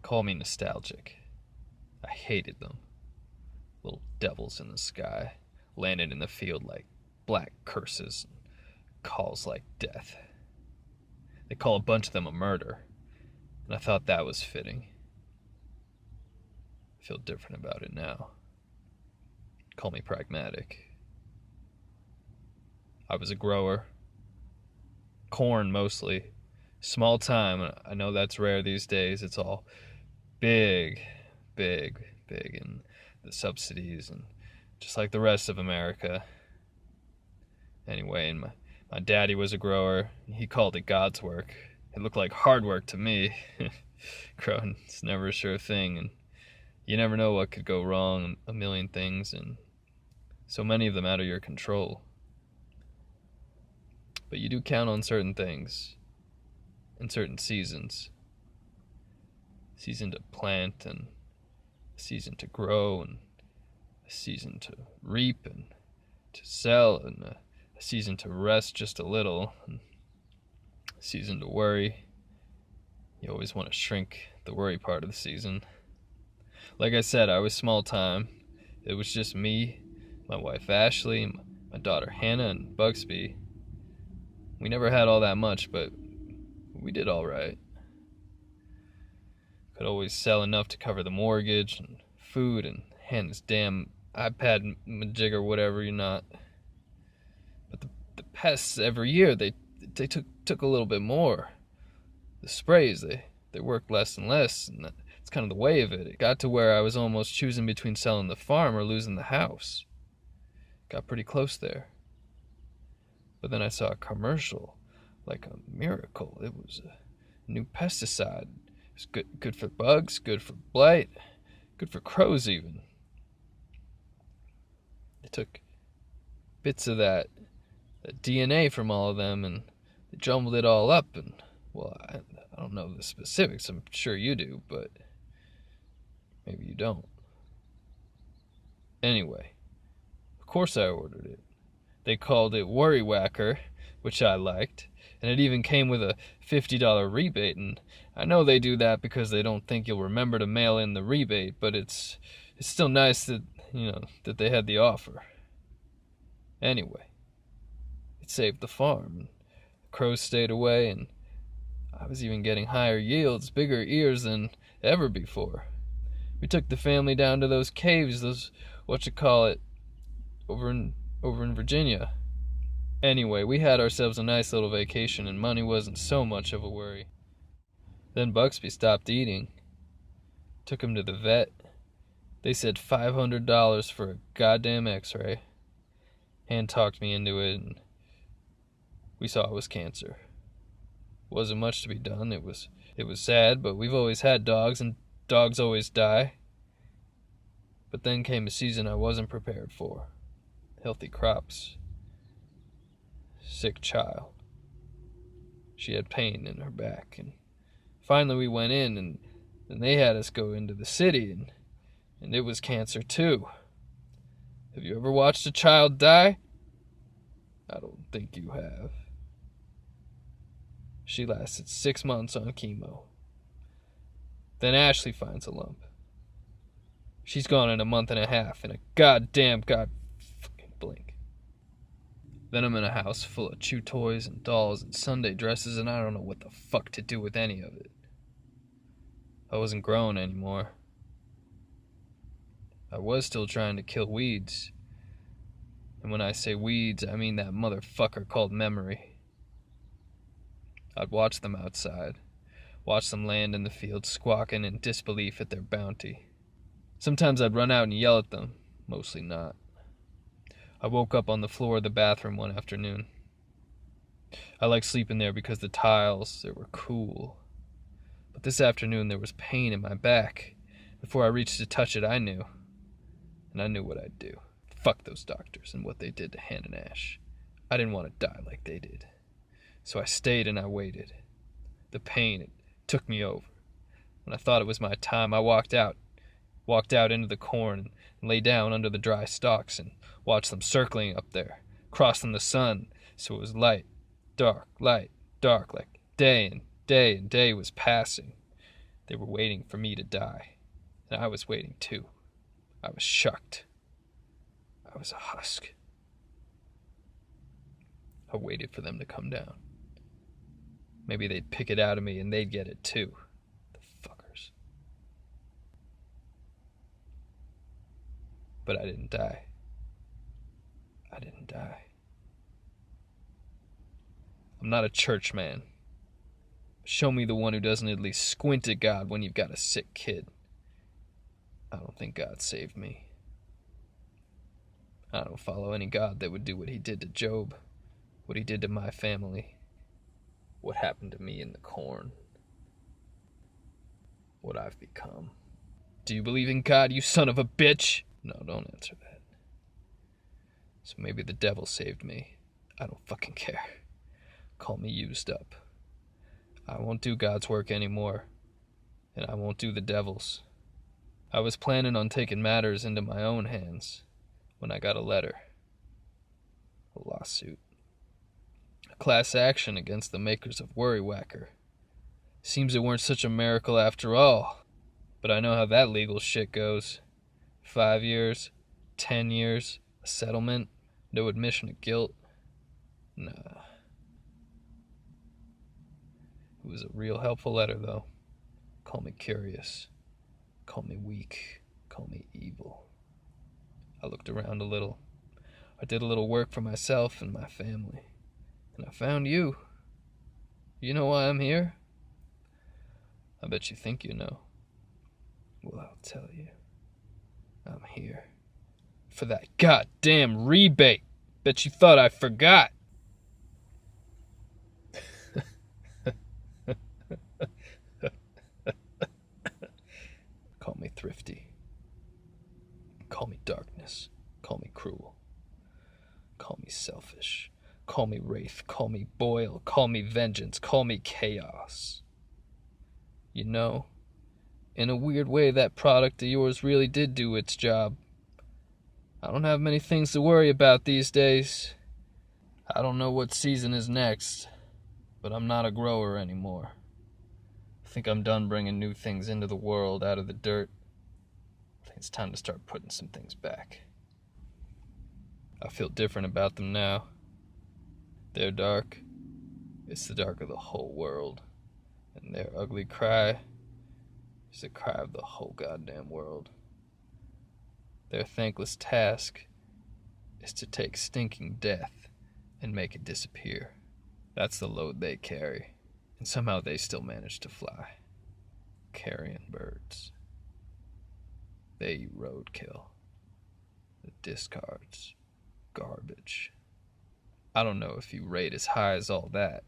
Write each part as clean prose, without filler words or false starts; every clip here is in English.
Call me nostalgic. I hated them. Little devils in the sky, landed in the field like black curses, and calls like death. They call a bunch of them a murder, and I thought that was fitting. I feel different about it now. Call me pragmatic. I was a grower. Corn mostly. Small time. I know that's rare these days. It's all big, big, big, and the subsidies, and just like the rest of America. Anyway, and my daddy was a grower. He called it God's work. It looked like hard work to me. Growing's never a sure thing, and you never know what could go wrong. A million things, and so many of them out of your control. But you do count on certain things in certain seasons. Season to plant, and a season to grow, and a season to reap and to sell, and a season to rest just a little, and a season to worry. You always want to shrink the worry part of the season. Like I said, I was small time. It was just me, my wife Ashley, my daughter Hannah, and Bugsby. We never had all that much, but we did all right. Could always sell enough to cover the mortgage and food and Hannah's damn iPad majigger, whatever you're not. But the pests every year, they took a little bit more. The sprays, they worked less and less, and it's kind of the way of it. It got to where I was almost choosing between selling the farm or losing the house. Got pretty close there. But then I saw a commercial, like a miracle. It was a new pesticide. It was good for bugs, good for blight, good for crows even. They took bits of that DNA from all of them, and they jumbled it all up, and, well, I don't know the specifics. I'm sure you do, but maybe you don't. Anyway, of course I ordered it. They called it Worry Whacker, which I liked, and it even came with a $50 rebate, and I know they do that because they don't think you'll remember to mail in the rebate, but it's still nice that, that they had the offer. Anyway, it saved the farm, and the crows stayed away, and I was even getting higher yields, bigger ears than ever before. We took the family down to those caves, over in Virginia. Anyway, we had ourselves a nice little vacation, and money wasn't so much of a worry. Then Bugsby stopped eating. Took him to the vet. They said $500 for a goddamn x-ray. Hand talked me into it, and we saw it was cancer. Wasn't much to be done. It was sad, but we've always had dogs, and dogs always die. But then came a season I wasn't prepared for. Healthy crops. Sick child. She had pain in her back, and finally we went in, and they had us go into the city, and it was cancer too. Have you ever watched a child die? I don't think you have. She lasted 6 months on chemo. Then Ashley finds a lump. She's gone in a month and a half in a goddamn blink. Then I'm in a house full of chew toys and dolls and Sunday dresses, and I don't know what the fuck to do with any of it. I wasn't growing anymore. I was still trying to kill weeds. And when I say weeds, I mean that motherfucker called memory. I'd watch them outside. Watch them land in the field, squawking in disbelief at their bounty. Sometimes I'd run out and yell at them. Mostly not. I woke up on the floor of the bathroom one afternoon. I liked sleeping there because the tiles, they were cool. But this afternoon there was pain in my back. Before I reached to touch it, I knew. And I knew what I'd do. Fuck those doctors and what they did to Han and Ash. I didn't want to die like they did. So I stayed and I waited. The pain, it took me over. When I thought it was my time, I walked out into the corn and lay down under the dry stalks and watched them circling up there, crossing the sun, so it was light, dark, like day and day was passing. They were waiting for me to die, and I was waiting too. I was shocked. I was a husk. I waited for them to come down. Maybe they'd pick it out of me and they'd get it too. The fuckers. But I didn't die. I didn't die. I'm not a church man. Show me the one who doesn't at least squint at God when you've got a sick kid. I don't think God saved me. I don't follow any God that would do what he did to Job, what he did to my family, what happened to me in the corn, what I've become. Do you believe in God, you son of a bitch? No, don't answer that. So maybe the devil saved me. I don't fucking care. Call me used up. I won't do God's work anymore, and I won't do the devil's. I was planning on taking matters into my own hands when I got a letter. A lawsuit. A class action against the makers of Worry Whacker. Seems it weren't such a miracle after all, but I know how that legal shit goes. 5 years, 10 years, a settlement, no admission of guilt. Nah. It was a real helpful letter, though. Call me curious. Call me weak. Call me evil. I looked around a little. I did a little work for myself and my family. And I found you. You know why I'm here? I bet you think you know. Well, I'll tell you. I'm here for that goddamn rebate. Bet you thought I forgot. Call me thrifty. Call me darkness. Call me cruel. Call me selfish. Call me wraith. Call me boil. Call me vengeance. Call me chaos. You know, in a weird way, that product of yours really did do its job. I don't have many things to worry about these days. I don't know what season is next, but I'm not a grower anymore. I think I'm done bringing new things into the world out of the dirt. I think it's time to start putting some things back. I feel different about them now. Their dark, it's the dark of the whole world. And their ugly cry is the cry of the whole goddamn world. Their thankless task is to take stinking death and make it disappear. That's the load they carry. And somehow they still manage to fly, carrion birds. They eat roadkill. The discards. Garbage. I don't know if you rate as high as all that,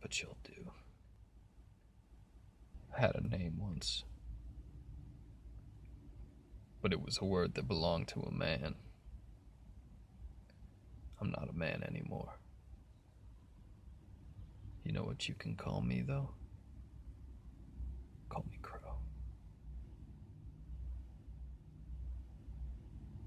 but you'll do. I had a name once, but it was a word that belonged to a man. I'm not a man anymore. You know what you can call me, though?